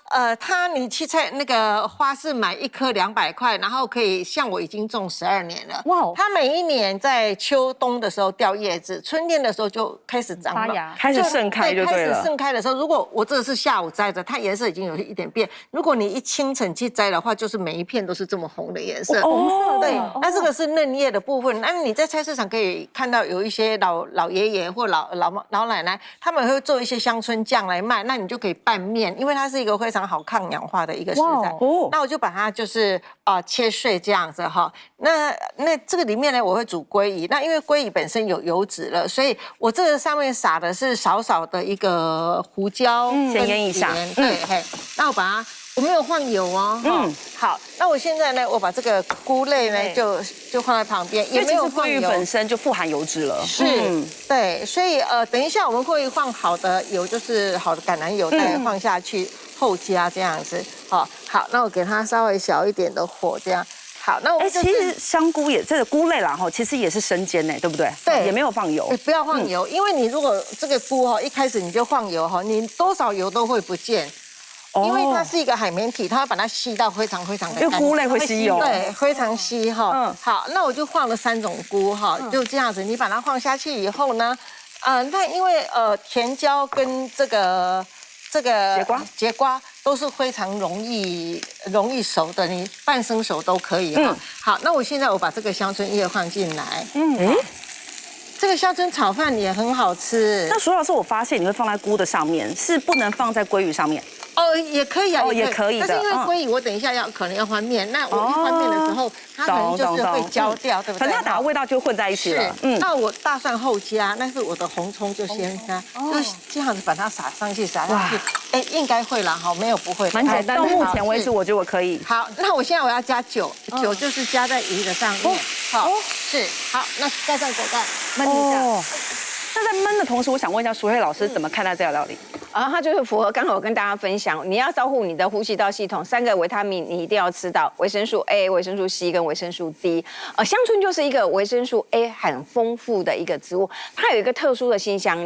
你去菜那个花市买1颗200块，然后可以像我已经种12年了。哇！它每一年在秋冬的时候掉叶子，春天的时候就开始长发芽，开始盛开就对了。开始盛开的时候，如果我这是下午摘的，它颜色已经有一点变。如果你一清晨去摘的话，就是每一片都是这么红的颜色。红色的。对，那这个是嫩叶的部分。那你在菜市场可以看到有一些老爷爷或老奶奶，他们会做一些香椿酱来卖，那你就可以拌面，因为它是一个非常好抗氧化的一个食材。那我就把它就是切碎这样子哈。那这个里面呢，我会煮鲑鱼。那因为鲑鱼本身有油脂了，所以我这个上面撒的是少少的一个胡椒，先腌一下。对，那我没有放油哦。好，那我现在呢，我把这个菇类呢就放在旁边，也没有放油。鲑鱼本身就富含油脂了。是，对，所以等一下我们会放好的油，就是好的橄榄油再放下去后加这样子。好，那我给它稍微小一点的火这样。好，那我们其实香菇这个菇类啦哈，其实也是生煎呢，对不对？对，也没有放油。不要放油，因为你如果这个菇哈一开始你就放油哈，你多少油都会不见。因为它是一个海绵体，它会把它吸到非常非常的干净。因为菇类会吸油。对，非常吸哈。好，那我就放了3种菇哈，就这样子，你把它放下去以后呢，那因为甜椒跟这个节瓜都是非常容易熟的，你半生熟都可以哈。好，那我现在把这个香椿叶放进来。这个香椿炒饭也很好吃。那苏老师，我发现你会放在菇的上面，是不能放在鲑鱼上面。也可以啊，也可以的。但是因为鲑鱼，我等一下可能要翻面，那我一翻面的时候，它可能就是会焦掉，对不对？反正它打的味道就混在一起了。那我大蒜后加，但是我的红葱就先加，就是这样子把它撒上去。应该会啦，好，没有不会。蛮简单，到目前为止我觉得我可以。好，那我现在我要加酒，酒就是加在鱼的上面。好，好，那盖上锅盖焖一下。那在焖的同时，我想问一下淑慧老师怎么看待这道料理？它就是符合刚才我跟大家分享，你要照顾你的呼吸道系统，3个维他命你一定要吃到，维生素 A、维生素 C 跟维生素 D。香椿就是一个维生素 A 很丰富的一个植物，它有一个特殊的辛香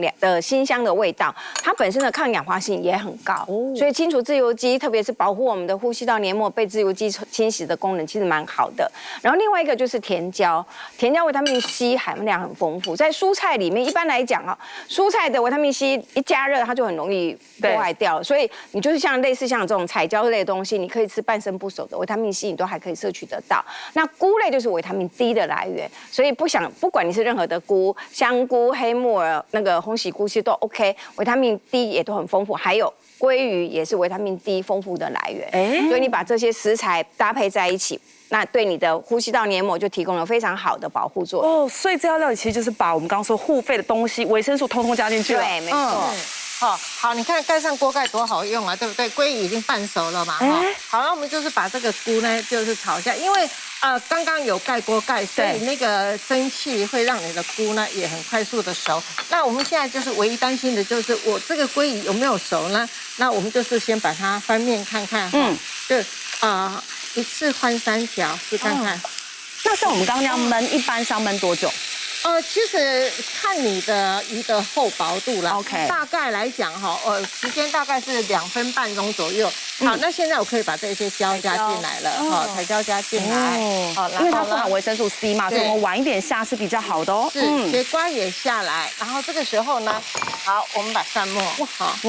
的味道，它本身的抗氧化性也很高，所以清除自由基，特别是保护我们的呼吸道黏膜被自由基侵袭的功能其实蛮好的。然后另外一个就是甜椒，甜椒维他命 C 含量很丰富，在蔬菜里面一般来讲蔬菜的维他命 C 一加热它就很容易破坏掉，所以你就是类似像这种彩椒类的东西，你可以吃半生不熟的维他命 C， 你都还可以摄取得到。那菇类就是维他命 D 的来源，所以不管你是任何的菇，香菇、黑木耳、那个红喜菇，其实都 OK， 维他命 D 也都很丰富，还有鲑鱼也是维他命 D 丰富的来源。所以你把这些食材搭配在一起，那对你的呼吸道黏膜就提供了非常好的保护作用。所以这道料理其实就是把我们刚刚说护肺的东西，维生素通通加进去了。对，没错。好，你看盖上锅盖多好用啊，对不对？鲑鱼已经半熟了嘛，好，那我们就是把这个菇呢，就是炒一下，因为刚刚有盖锅盖，所以那个蒸汽会让你的菇呢也很快速的熟。那我们现在就是唯一担心的就是我这个鲑鱼有没有熟呢？那我们就是先把它翻面看看，就一次翻3条试看看。那像我们刚刚那样焖，一般是要焖多久？其实看你的鱼的厚薄度啦。 OK， 大概来讲时间大概是2分半钟左右。好，那现在我可以把这些胶加进来了，哈，彩胶加进来，好，因为它富含维生素 C 嘛，所以对我们晚一点下是比较好的哦。是，节瓜也下来，然后这个时候呢，好，我们把蒜末，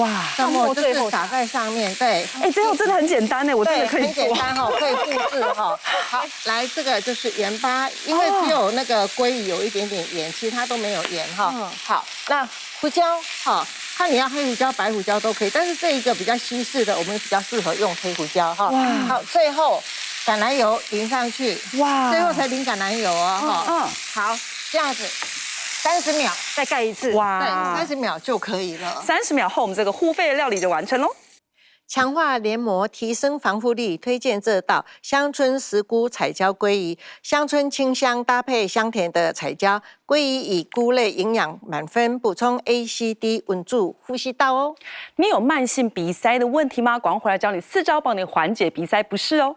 哇，蒜末就是撒在上面，对，哎，这种真的很简单呢，我真对，的可以很简做。单哈，可以复制哈。好，来这个就是盐巴，因为只有那个鲑鱼有一点点盐，其他都没有盐哈。好，那胡椒哈，看你要黑胡椒、白胡椒都可以，但是这一个比较西式的，我们比较适合用黑胡椒哈。好，最后橄榄油淋上去，哇最后才淋橄榄油哦哈。好，这样子，30秒，再盖一次。对哇， ，30秒就可以了。 30秒后，我们这个护肺的料理就完成喽。强化黏膜，提升防护力，推荐这道香椿石菇彩椒鲑鱼。香椿清香搭配香甜的彩椒，鲑鱼以菇类营养满分，补充 A、C、D， 稳住呼吸道哦。你有慢性鼻塞的问题吗？赶快回来教你4招帮你缓解鼻塞不适哦。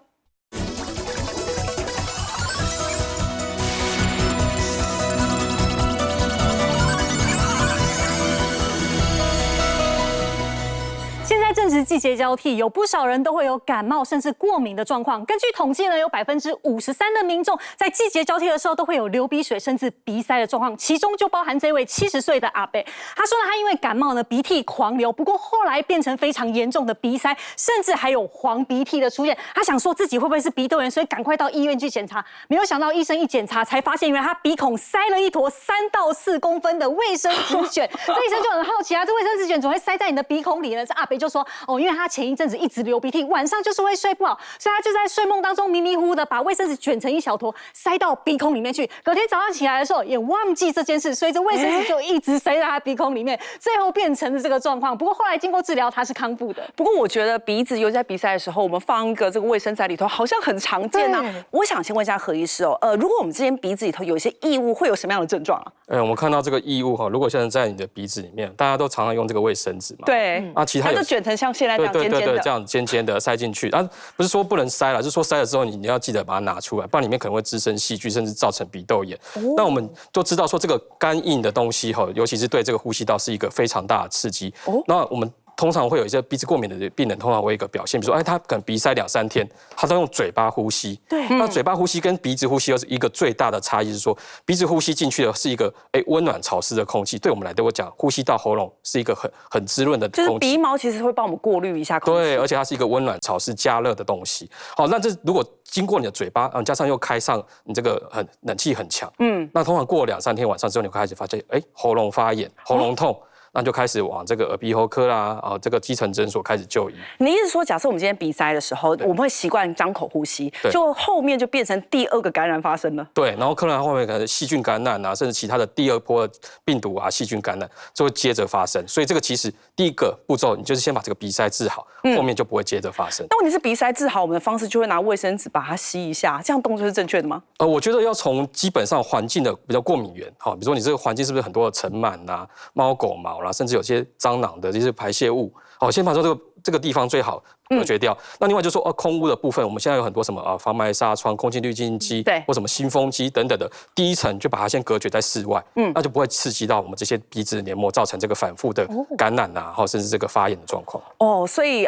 现在正值季节交替，有不少人都会有感冒甚至过敏的状况。根据统计呢，有53%的民众在季节交替的时候都会有流鼻水甚至鼻塞的状况，其中就包含这位70岁的阿伯。他说呢，他因为感冒呢鼻涕狂流，不过后来变成非常严重的鼻塞，甚至还有黄鼻涕的出现。他想说自己会不会是鼻窦炎，所以赶快到医院去检查。没有想到医生一检查才发现，原来他鼻孔塞了一坨3到4公分的卫生纸卷。这医生就很好奇啊，这卫生纸卷怎么会塞在你的鼻孔里呢？这阿伯就说哦，因为他前一阵子一直流鼻涕，晚上就是会睡不好，所以他就在睡梦当中迷迷糊糊的把卫生纸卷成一小坨塞到鼻孔里面去。隔天早上起来的时候也忘记这件事，所以这卫生纸就一直塞在他鼻孔里面，最后变成了这个状况。不过后来经过治疗，他是康复的。不过我觉得鼻子尤其在鼻塞的时候，我们放一个这个卫生在里头，好像很常见啊。我想先问一下何医师哦，如果我们之间鼻子里头有一些异物，会有什么样的症状啊？我们看到这个异物哈，如果现在在你的鼻子里面，大家都常常用这个卫生纸嘛，对，啊，其他它有就卷成像现在这样尖尖的，这样尖尖的塞进去，啊，不是说不能塞了，就是说塞了之后你要记得把它拿出来，不然里面可能会滋生细菌，甚至造成鼻窦炎。那我们都知道说这个干硬的东西哈，尤其是对这个呼吸道是一个非常大的刺激。那我们通常会有一些鼻子过敏的病人，通常会有一个表现，比如说，他可能鼻塞2、3天，他都用嘴巴呼吸。对，那嘴巴呼吸跟鼻子呼吸又是一个最大的差异，是说鼻子呼吸进去的是一个温暖潮湿的空气，对我们来讲，呼吸道喉咙是一个很滋润的空气。就是鼻毛其实会帮我们过滤一下空气。对，而且它是一个温暖潮湿加热的东西。好，那这如果经过你的嘴巴，加上又开上你这个冷气很强，那通常过了2、3天晚上之后，你会开始发现，喉咙发炎、喉咙痛。那就开始往这个耳鼻喉科啦，这个基层诊所开始就医。你的意思说，假设我们今天鼻塞的时候，我们会习惯张口呼吸，就后面就变成第2个感染发生了。对，然后可能后面可能细菌感染啊，甚至其他的第2波的病毒啊、细菌感染就会接着发生。所以这个其实第一个步骤，你就是先把这个鼻塞治好，后面就不会接着发生。那问题是鼻塞治好，我们的方式就会拿卫生纸把它吸一下，这样动作是正确的吗？我觉得要从基本上环境的比较过敏源，比如说你这个环境是不是很多的尘螨啊、猫狗毛啦，甚至有些蟑螂的这些排泄物，先把这个地方最好隔绝掉。那另外就是说，空污的部分，我们现在有很多什么防霾纱窗、空气滤净机，对，或什么新风机等等的，第一层就把它先隔绝在室外，那就不会刺激到我们这些鼻子黏膜，造成这个反复的感染啊，甚至这个发炎的状况。所以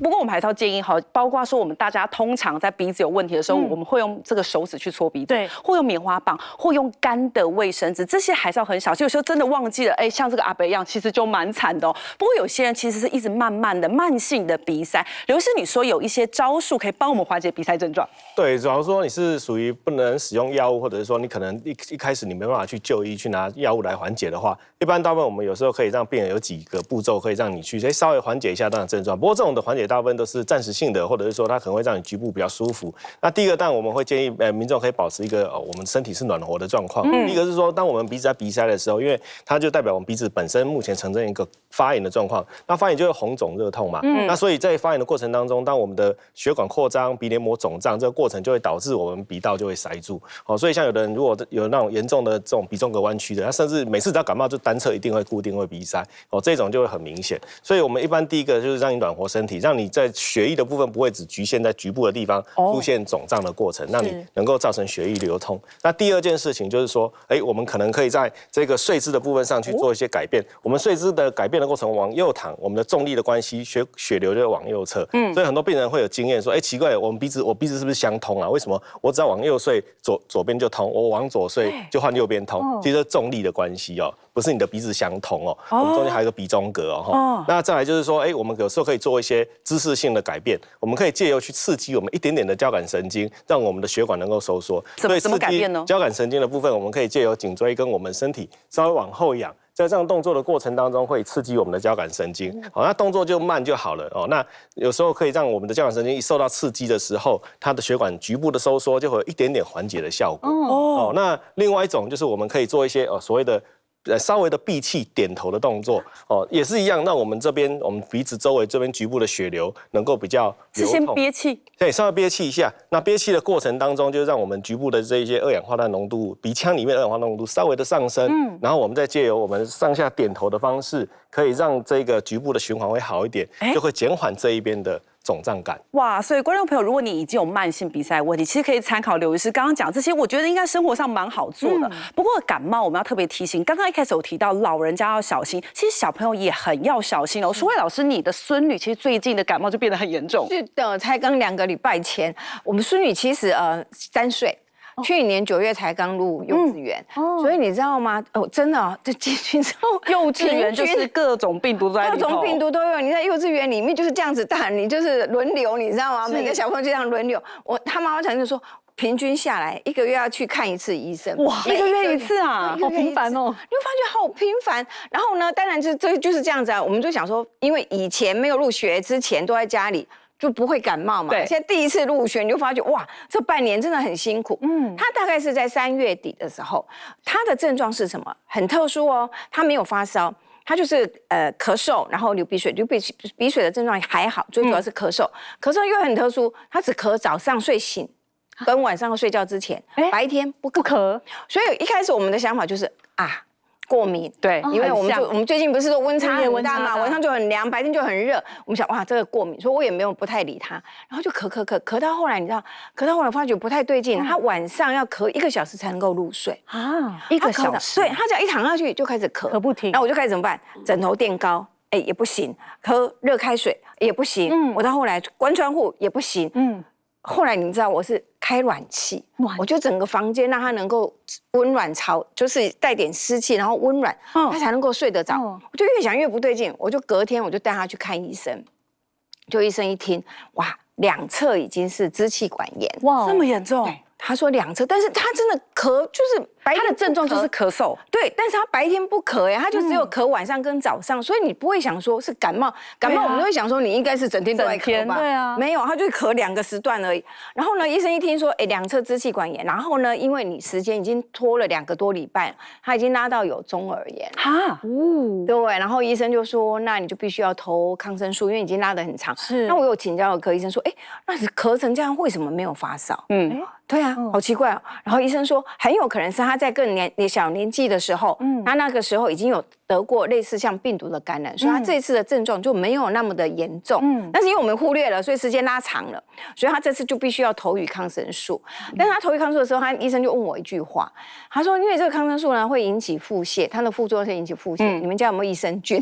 不过我们还是要建议包括说我们大家通常在鼻子有问题的时候，我们会用这个手指去搓鼻子，对，或用棉花棒，或用干的卫生纸，这些还是要很小心。有时候真的忘记了，像这个阿伯一样，其实就蛮惨的哦。不过有些人其实是一直慢性的鼻塞。刘医师，你说有一些招数可以帮我们缓解鼻塞症状？对，假如说你是属于不能使用药物，或者是说你可能一开始你没办法去就医去拿药物来缓解的话，一般大部分我们有时候可以让病人有几个步骤可以让你去稍微缓解一下这样的症状。不过这种的缓解大部分都是暂时性的，或者是说它可能会让你局部比较舒服。那第一个，当然我们会建议民众可以保持一个我们身体是暖和的状况。第一个是说，当我们鼻子在鼻塞的时候，因为它就代表我们鼻子本身目前呈现一个发炎的状况，那发炎就会红肿热痛嘛。那所以在发炎的过程当中，当我们的血管扩张、鼻黏膜肿胀，这个过程就会导致我们鼻道就会塞住。所以像有的人如果有那种严重的这种鼻中隔弯曲的，他甚至每次只要感冒就单侧一定会固定会鼻塞，这种就会很明显。所以我们一般第一个就是让你暖和身体，让你在血液的部分不会只局限在局部的地方出现肿胀的过程，让你能够造成血液流通。那第二件事情就是说，我们可能可以在这个睡姿的部分上去做一些改变。我们睡姿的改变的过程往右躺，我们的重力的关系，血流就会往右侧。侧，所以很多病人会有经验说，奇怪，我鼻子是不是相通啊？为什么我只要往右睡，左边就通，我往左睡就换右边通？其实是重力的关系哦，不是你的鼻子相通哦，我们中间还有一个鼻中隔哦。那再来就是说，我们有时候可以做一些姿势性的改变，我们可以借由去刺激我们一点点的交感神经，让我们的血管能够收缩。怎么改变呢？交感神经的部分，我们可以借由颈椎跟我们身体稍微往后仰。在这样动作的过程当中，会刺激我们的交感神经，那动作就慢就好了哦。那有时候可以让我们的交感神经一受到刺激的时候，它的血管局部的收缩就会有一点点缓解的效果。那另外一种就是我们可以做一些所谓的稍微的闭气点头的动作也是一样，让我们鼻子周围这边局部的血流能够比较流通。是先憋气，对，稍微憋气一下。那憋气的过程当中，就是让我们局部的这一些二氧化碳浓度，鼻腔里面的二氧化碳浓度稍微的上升，然后我们再借由我们上下点头的方式，可以让这个局部的循环会好一点，就会减缓这一边的肿胀感。哇，所以观众朋友，如果你已经有慢性鼻塞问题，其实可以参考刘医师刚刚讲这些，我觉得应该生活上蛮好做的。不过感冒我们要特别提醒，刚刚一开始有提到老人家要小心，其实小朋友也很要小心哦。淑慧老师，你的孙女其实最近的感冒就变得很严重。是的，才刚2个礼拜前，我们孙女其实3岁。去年9月才刚入幼稚园，所以你知道吗？真的，这进去之后，幼稚园就是各种病毒都在里头，各种病毒都有。你在幼稚园里面就是这样子大，你就是轮流，你知道吗？每个小朋友就这样轮流。他妈妈曾经说，平均下来1个月要去看1次医生。哇，1个月1次啊，好频繁哦！你会发觉好频繁。然后呢，当然这就是这样子啊。我们就想说，因为以前没有入学之前都在家里。就不会感冒嘛？对。现在第一次入学，你就发觉哇，这半年真的很辛苦。他大概是在3月底的时候，他的症状是什么？很特殊哦，他没有发烧，他就是咳嗽，然后流鼻水，流鼻水的症状还好，最主要是咳嗽。咳嗽又很特殊，他只咳早上睡醒，跟晚上要睡觉之前，白天不咳。所以一开始我们的想法就是过敏，对，因为我们最近不是说温差很大嘛，晚上就很凉，白天就很热。我们想哇，这个过敏，所以我也没有不太理他，然后就咳到后来，你知道，咳到后来发觉不太对劲，他晚上要咳1个小时才能够入睡啊，1个小时，对，他只要一躺下去就开始咳不停，然后我就开始怎么办？枕头垫高，也不行，喝热开水也不行，我到后来关窗户也不行，后来你知道我是开暖气，我就整个房间让它能够温暖潮，就是带点湿气，然后温暖，它才能够睡得着。我就越想越不对劲，我就隔天我就带他去看医生，就医生一听，哇，2侧已经是支气管炎，哇，这么严重。他说2侧，但是他真的咳，就是他的症状就是咳嗽，对，但是他白天不咳他就只有咳晚上跟早上，所以你不会想说是感冒，我们都会想说你应该是整天都在咳吧，对啊，没有，他就咳2个时段而已。然后呢，医生一听说，2侧支气管炎，然后呢，因为你时间已经拖了2个多礼拜，他已经拉到有中耳炎，对，然后医生就说，那你就必须要投抗生素，因为已经拉得很长。是，那我有请教科医生说，那你咳成这样，为什么没有发烧？对啊，好奇怪哦。然后医生说，很有可能是他在更小年纪的时候，他那个时候已经有得过类似像病毒的感染，所以他这一次的症状就没有那么的严重。但是因为我们忽略了，所以时间拉长了，所以他这次就必须要投予抗生素。但是他投予抗生素的时候，医生就问我一句话，他说，因为这个抗生素呢会引起腹泻，它的副作用是引起腹泻。你们家有没有益生菌？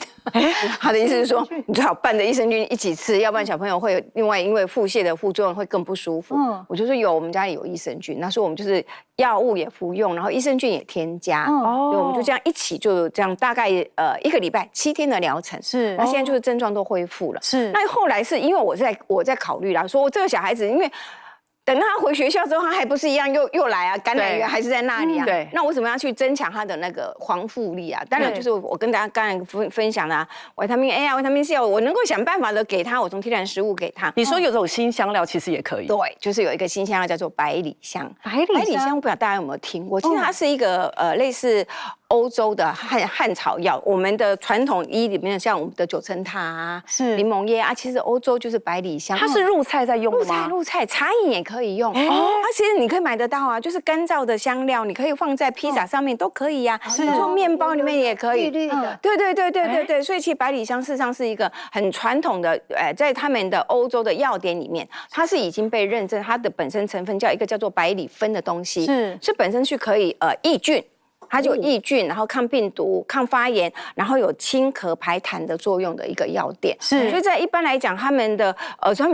他的意思是说，你最好伴着益生菌一起吃，要不然小朋友会有另外因为腹泻的副作用会更不舒服。我就说我们家里有益生菌，那时候我们就是药物也服用，然后益生菌也添加，所以我们就这样一起就这样大概1个礼拜7天的疗程，是，那现在就是症状都恢复了。是，那后来是因为我在考虑啦，说我这个小孩子因为。等他回学校之后，他还不是一样又来啊？感染源还是在那里啊？对。那为什么要去增强他的那个防护力啊？当然就是我跟大家刚才分享的维他命 A 啊、维他命 C 啊，我能够想办法的给他，我从天然食物给他。你说有种新香料，其实也可以。对，就是有一个新香料叫做百里香。百里香，我不知道大家有没有听过？其实它是一个类似欧洲的汉草药，我们的传统医里面像我们的9层塔啊、是柠檬叶啊，其实欧洲就是百里香。它是入菜在用的吗？入菜，茶饮也可以用。它其实你可以买得到啊，就是干燥的香料，你可以放在披萨上面都可以呀，做面包里面也可以。绿的，对，所以其实百里香事实上是一个很传统的，在他们的欧洲的药典里面，它是已经被认证，它的本身成分叫一个叫做百里酚的东西，是本身是可以抑菌。它就有抑菌，然后抗病毒、抗发炎，然后有清咳排痰的作用的一个药店。是所以在一般来讲，他们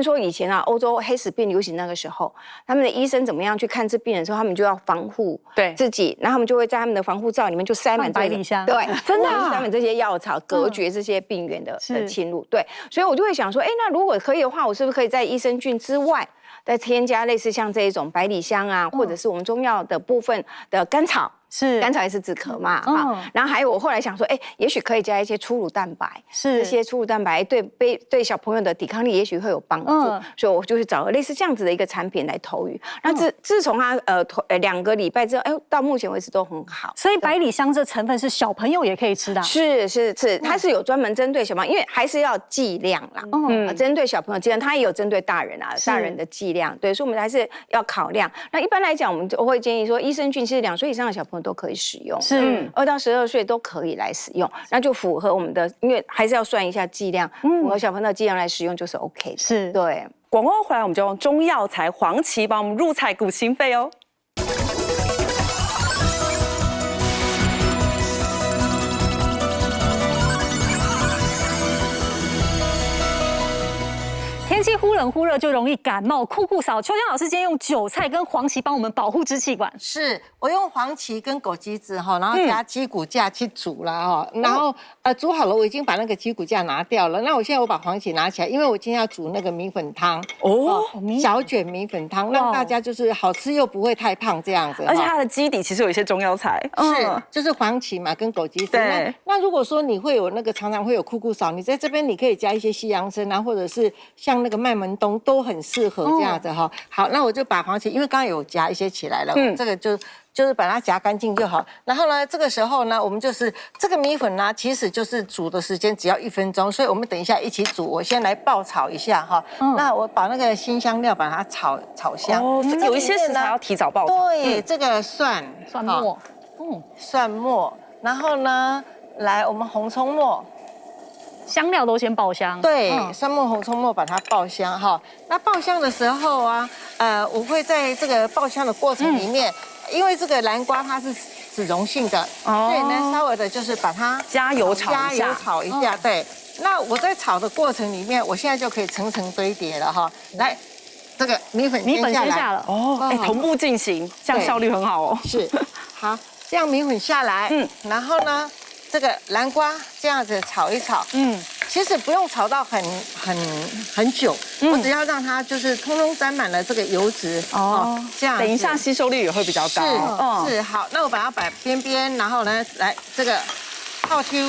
说以前啊，欧洲黑死病流行那个时候，他们的医生怎么样去看治病人的时候，他们就要防护自己，然后他们就会在他们的防护罩里面就塞满百里香，对，真的塞满这些药草，隔绝这些病源的侵入。对，所以我就会想说，那如果可以的话，我是不是可以在益生菌之外，再添加类似像这一种百里香啊，或者是我们中药的部分的甘草。甘草也是止咳嘛，然后还有我后来想说，也许可以加一些初乳蛋白，这些初乳蛋白对小朋友的抵抗力也许会有帮助，所以我就是找了类似这样子的一个产品来投予。那自从它2个礼拜之后，到目前为止都很好。所以百里香这成分是小朋友也可以吃的，是，它是有专门针对小朋友，因为还是要剂量啦，针对小朋友剂量，它也有针对大人啊，大人的剂量，对，所以我们还是要考量。那一般来讲，我们就会建议说，益生菌其实2岁以上的小朋友都可以使用，是2到12岁都可以来使用，那就符合我们的，因为还是要算一下剂量，符合小朋友的剂量来使用就是 OK 的。是，对。广告回来，我们就用中药材黄芪帮我们入菜补心肺哦。天气忽冷忽热就容易感冒，酷酷嫂，秋江老师今天用韭菜跟黄芪帮我们保护支气管。是我用黄芪跟枸杞子哈，然后加鸡骨架去煮了哈，然后煮好了，我已经把那个鸡骨架拿掉了。那我现在我把黄芪拿起来，因为我今天要煮那个米粉汤小卷米粉汤，让大家就是好吃又不会太胖这样子。而且它的基底其实有一些中药材，是就是黄芪嘛跟枸杞子。那如果说你会有那个常常会有酷酷嫂，你在这边你可以加一些西洋参啊，或者是像那个麦门冬都很适合这样子哈。好，那我就把黄芪，因为刚刚有夹一些起来了，这个就是把它夹干净就好。然后呢，这个时候呢，我们就是这个米粉呢，其实就是煮的时间只要1分钟，所以我们等一下一起煮。我先来爆炒一下哈。那我把那个辛香料把它炒香。有一些食材要提早爆炒。对，这个蒜末，蒜末，然后呢，来我们红葱末。香料都先爆香，对，蒜末、红葱末把它爆香哈。那爆香的时候啊，我会在这个爆香的过程里面，因为这个南瓜它是脂溶性的，所以呢，稍微的就是把它加油炒一下，对。那我在炒的过程里面，我现在就可以层层堆叠了哈。来，这个米粉先下了，同步进行，这样效率很好哦。是，好，这样米粉下来，然后呢，这个南瓜这样子炒一炒，其实不用炒到很久，我只要让它就是通通沾满了这个油脂这样。等一下吸收率也会比较高。是，好，那我把它摆边边，然后呢，来这个泡椒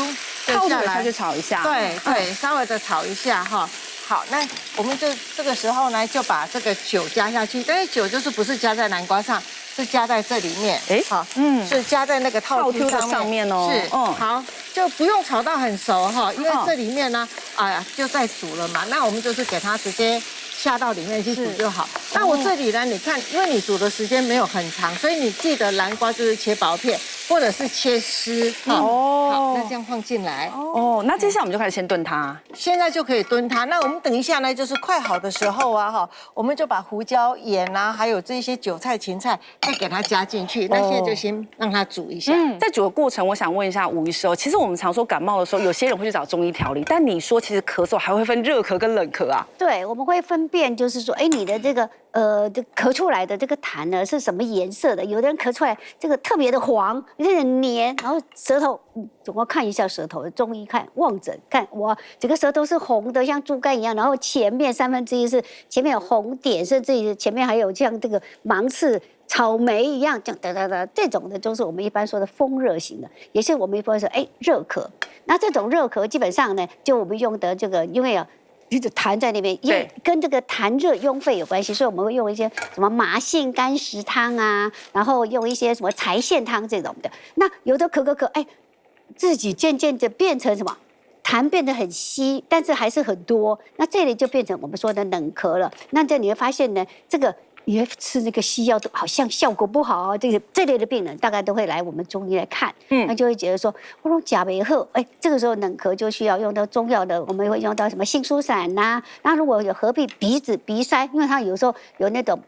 下去炒一下，对，稍微的炒一下哈。好，那我们就这个时候呢，就把这个酒加下去，但是酒就是不是加在南瓜上，是加在这里面，好，是加在那个套椒上面哦。是，好，就不用炒到很熟哈，因为这里面呢，就在煮了嘛，那我们就是给它直接下到里面去煮就好。那我这里呢，你看，因为你煮的时间没有很长，所以你记得南瓜就是切薄片，或者是切丝。好，那这样放进来。那接下来我们就开始先炖它。现在就可以炖它。那我们等一下呢，就是快好的时候啊，我们就把胡椒、盐啊，还有这些韭菜、芹菜，再给它加进去。那现在就先让它煮一下。在煮的过程，我想问一下吴医师哦，其实我们常说感冒的时候，有些人会去找中医调理，但你说其实咳嗽还会分热咳跟冷咳啊？对，我们会分辨，就是说，你的这个咳出来的这个痰呢是什么颜色的？有的人咳出来这个特别的黄，有点黏，然后舌头，总要看一下舌头。中医看望诊看，我整个舌头是红的，像猪肝一样，然后前面1/3是前面有红点，甚至于前面还有像这个芒刺、草莓一样，这样哒，这种的就是我们一般说的风热型的，也是我们一般说热咳。那这种热咳基本上呢，就我们用的这个，因为痰在那边，因为跟这个痰热壅肺有关系，所以我们会用一些什么麻杏甘石汤啊，然后用一些什么柴苋汤这种的。那有的咳，自己渐渐的变成什么？痰变得很稀，但是还是很多。那这里就变成我们说的冷咳了。那这你会发现呢，这个你会吃那个西药都好像效果不好啊。这类的病人大概都会来我们中医来看，那就会觉得说，我说甲维后，这个时候冷咳就需要用到中药的，我们会用到什么杏苏散呐。那如果有合并鼻子鼻塞，因为它有时候有那种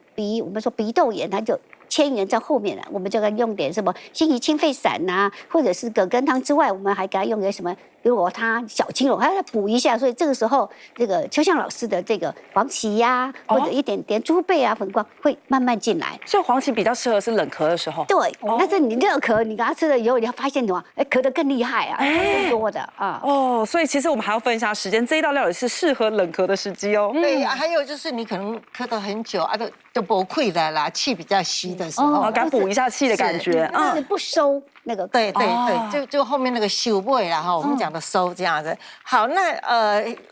我们说鼻窦炎，它就千元在后面了，我们就该用点什么辛夷清肺散呐，或者是葛根汤之外，我们还给他用点什么罗汤、小青龙，还要再补一下。所以这个时候，这个秋香老师的这个黄芪呀，或者一点点猪背啊、粉光会慢慢进来。所以黄芪比较适合是冷咳的时候。对，但是你热咳，你给他吃了以后，你要发现什么？哎，咳得更厉害啊，更多的啊。哦，所以其实我们还要分一下时间，这一道料理是适合冷咳的时机哦。对，还有就是你可能咳得很久啊，都不溃的啦，气比较稀的时候，给它补一下气的感觉。是不收那个。对，就后面那个收味啦哈，我们讲的收这样子。好，那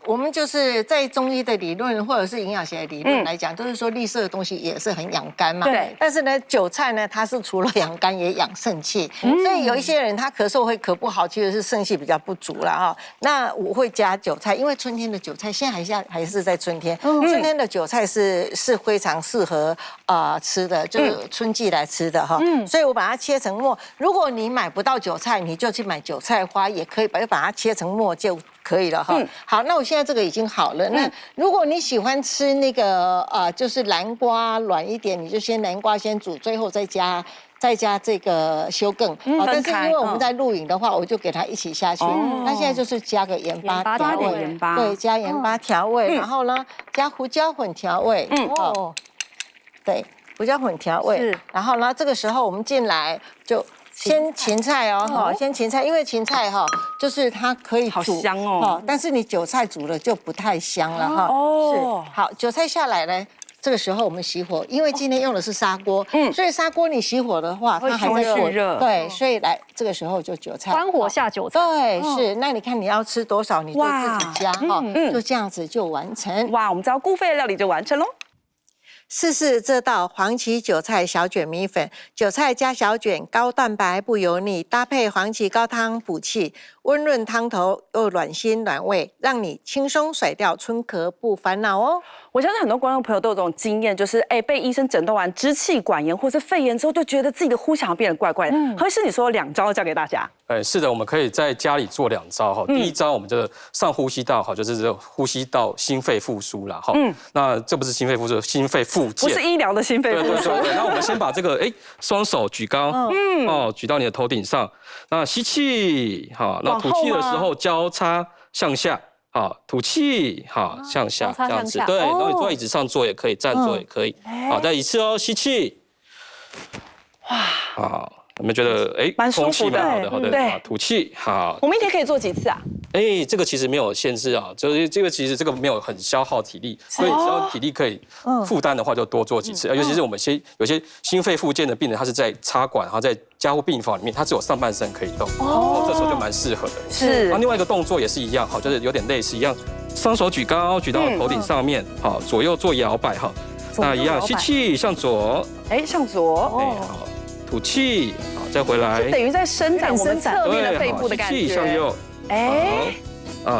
我们就是在中医的理论或者是营养学的理论来讲，就是说绿色的东西也是很养肝嘛。对。但是呢，韭菜呢，它是除了养肝也养肾气，所以有一些人他咳嗽会咳不好，其实是肾气比较不足了哈。那我会加韭菜，因为春天的韭菜现在还是在春天，春天的韭菜是非常适合吃的，就是春季来吃的哈。所以我把它切成末。如果你买不到韭菜，你就去买韭菜花也可以，把它切成末就可以了哈。好，那我现在这个已经好了。那如果你喜欢吃那个就是南瓜软一点，你就先南瓜先煮，最后再加这个修更。但是因为我们在录影的话，我就给它一起下去。那现在就是加个盐巴调味，对，加盐巴调味，然后呢加胡椒粉调味。对，胡椒粉调味。然后呢，这个时候我们进来就。先芹菜哦，先芹菜，因为芹菜就是它可以煮，好香哦，但是你韭菜煮了就不太香了哈。是，好，韭菜下来呢，这个时候我们熄火，因为今天用的是砂锅，所以砂锅你熄火的话，它还在火热，对，所以来这个时候就韭菜，关火下韭菜，对，是。那你看你要吃多少，你就自己加哈，就这样子就完成。哇，我们知道顾费的料理就完成喽。试试这道黄芪韭菜小卷米粉，韭菜加小卷，高蛋白不油腻，搭配黄芪高汤补气，温润汤头又暖心暖胃，让你轻松甩掉春咳不烦恼哦。我相信很多观众朋友都有这种经验，就是被医生诊断完支气管炎或是肺炎之后，就觉得自己的呼吸好像变得怪怪的。何医师，你说2招教给大家。是的，我们可以在家里做2招哈。第一招我们就是上呼吸道哈，就是这呼吸道心肺复苏啦哈。那这不是心肺复苏，心肺复健，不是医疗的心肺复苏。对。那我们先把这个双手举高，举到你的头顶上。那吸气，好，那吐气的时候交叉向下。好，吐气，好，向下这样子，对。然后你坐在椅子上坐也可以，站坐也可以。好，再一次哦，吸气，哇，好，有没有觉得蛮舒服的？好的，对。吐气，好。我们一天可以做几次啊？这个其实没有限制啊，就是这个其实这个没有很消耗体力，所以只要体力可以负担的话，就多做几次。尤其是我们有些心肺复健的病人，他是在插管，然后在加护病房里面，他只有上半身可以动，这时候就蛮适合的。是。然后另外一个动作也是一样，好，就是有点类似一样，双手举高，举到头顶上面，好，左右做摇摆哈。那一样，吸气向左，向左，好，吐气，好，再回来，等于在伸展我们侧面的背部的感觉。吸气向右，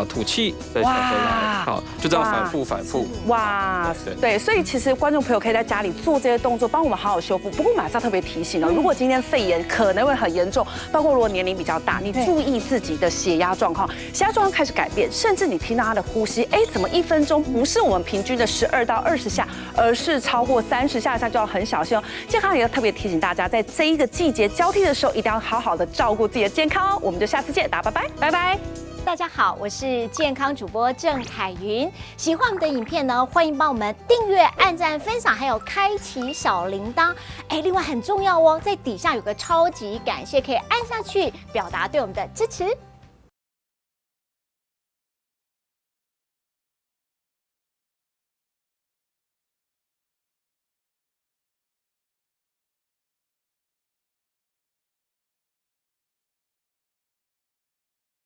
吐气再向回来，好，就这样反复。哇，对，所以其实观众朋友可以在家里做这些动作，帮我们好好修复。不过马上特别提醒哦，如果今天肺炎可能会很严重，包括如果年龄比较大，你注意自己的血压状况，血压状况开始改变，甚至你听到他的呼吸，怎么1分钟不是我们平均的12到20下，而是超过30下就要很小心哦。健康也要特别提醒大家，在这一个季节交替的时候，一定要好好的照顾自己的健康哦。我们就下次见，大家拜拜，拜拜。大家好，我是健康主播郑凯云。喜欢我们的影片呢，欢迎帮我们订阅、按赞、分享，还有开启小铃铛。另外很重要哦，在底下有个超级感谢，可以按下去表达对我们的支持。